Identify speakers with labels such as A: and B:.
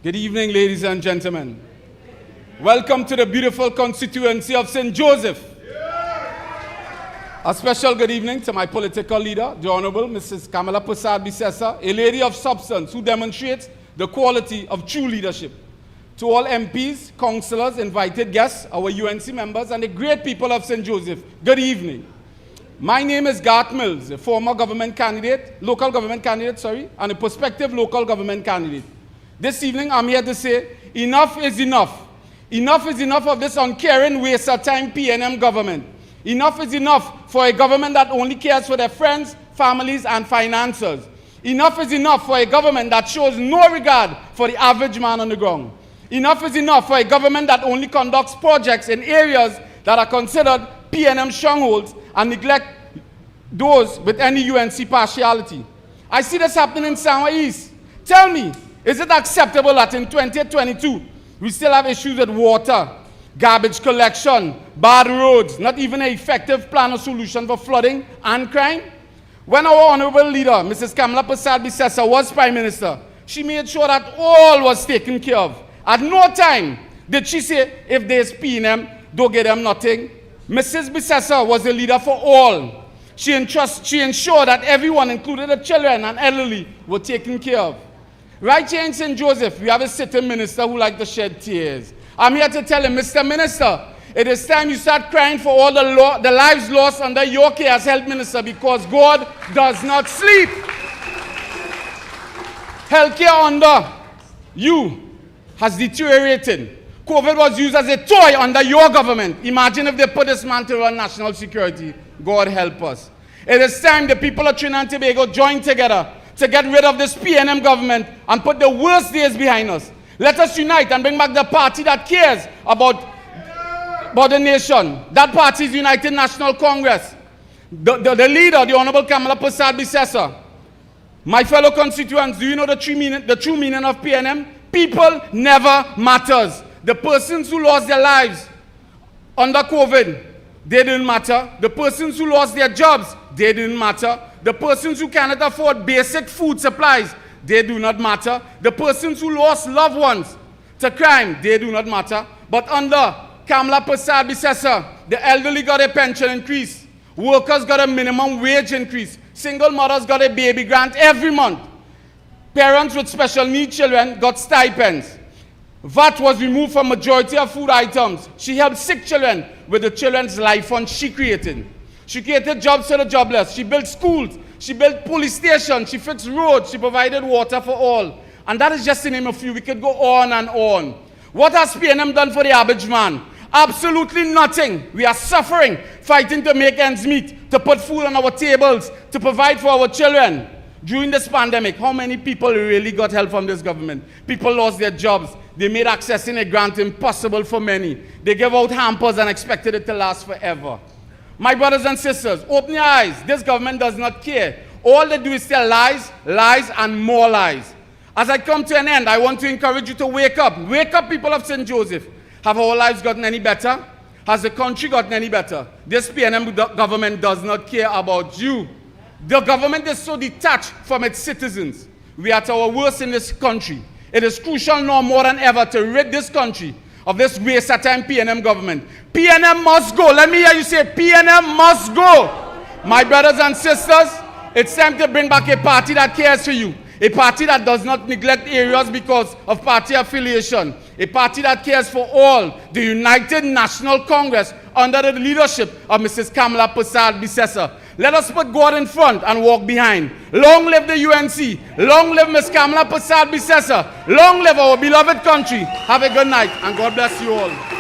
A: Good evening, ladies and gentlemen. Welcome to the beautiful constituency of St. Joseph. A special good evening to my political leader, the Honorable Mrs. Kamala Prasad-Bissessar, a lady of substance who demonstrates the quality of true leadership. To all MPs, councillors, invited guests, our UNC members, and the great people of St. Joseph, good evening. My name is Garth Mills, a former government candidate, local government candidate, and a prospective local government candidate. This evening, I'm here to say, enough is enough. Enough is enough of this uncaring, waste of time PNM government. Enough is enough for a government that only cares for their friends, families, and financiers. Enough is enough for a government that shows no regard for the average man on the ground. Enough is enough for a government that only conducts projects in areas that are considered PNM strongholds and neglect those with any UNC partiality. I see this happening in Sanwa East. Tell me, is it acceptable that in 2022 we still have issues with water, garbage collection, bad roads, not even an effective plan or solution for flooding and crime? When our honorable leader, Mrs. Kamala Prasad-Bissessar, was Prime Minister, she made sure that all was taken care of. At no time did she say, if there's PNM, don't get them nothing. Mrs. Bissessar was a leader for all. She ensured that everyone, including the children and elderly, were taken care of. Right here in St. Joseph, we have a sitting minister who likes to shed tears. I'm here to tell him, Mr. Minister, it is time you start crying for all the lives lost under your care as health minister, because God does not sleep. Healthcare under you has deteriorated. COVID was used as a toy under your government. Imagine if they put this man to run national security. God help us. It is time the people of Trinidad and Tobago join together to get rid of this PNM government and put the worst days behind us. Let us unite and bring back the party that cares about the nation. That party is United National Congress. The leader, the Honorable Kamala Prasad-Bissessar. My fellow constituents, do you know the true meaning of PNM? People never matters. The persons who lost their lives under COVID, they didn't matter. The persons who lost their jobs, they didn't matter. The persons who cannot afford basic food supplies, they do not matter. The persons who lost loved ones to crime, they do not matter. But under Kamala Prasad-Bissessar, the elderly got a pension increase. Workers got a minimum wage increase. Single mothers got a baby grant every month. Parents with special needs children got stipends. VAT was removed from majority of food items. She helped sick children with the Children's Life Fund she created. She created jobs for the jobless. She built schools. She built police stations. She fixed roads. She provided water for all. And that is just to name a few. We could go on and on. What has PNM done for the average man? Absolutely nothing. We are suffering, fighting to make ends meet, to put food on our tables, to provide for our children. During this pandemic, how many people really got help from this government? People lost their jobs. They made accessing a grant impossible for many. They gave out hampers and expected it to last forever. My brothers and sisters, open your eyes. This government does not care. All they do is tell lies, lies, and more lies. As I come to an end, I want to encourage you to wake up. Wake up, people of St. Joseph. Have our lives gotten any better? Has the country gotten any better? This PNM government does not care about you. The government is so detached from its citizens. We are at our worst in this country. It is crucial now more than ever to rid this country of this waste of time PNM government. PNM must go. Let me hear you say, PNM must go. My brothers and sisters, it's time to bring back a party that cares for you. A party that does not neglect areas because of party affiliation. A party that cares for all. The United National Congress under the leadership of Mrs. Kamala Prasad-Bissessar. Let us put God in front and walk behind. Long live the UNC. Long live Ms. Kamala Prasad-Bissessar. Long live our beloved country. Have a good night and God bless you all.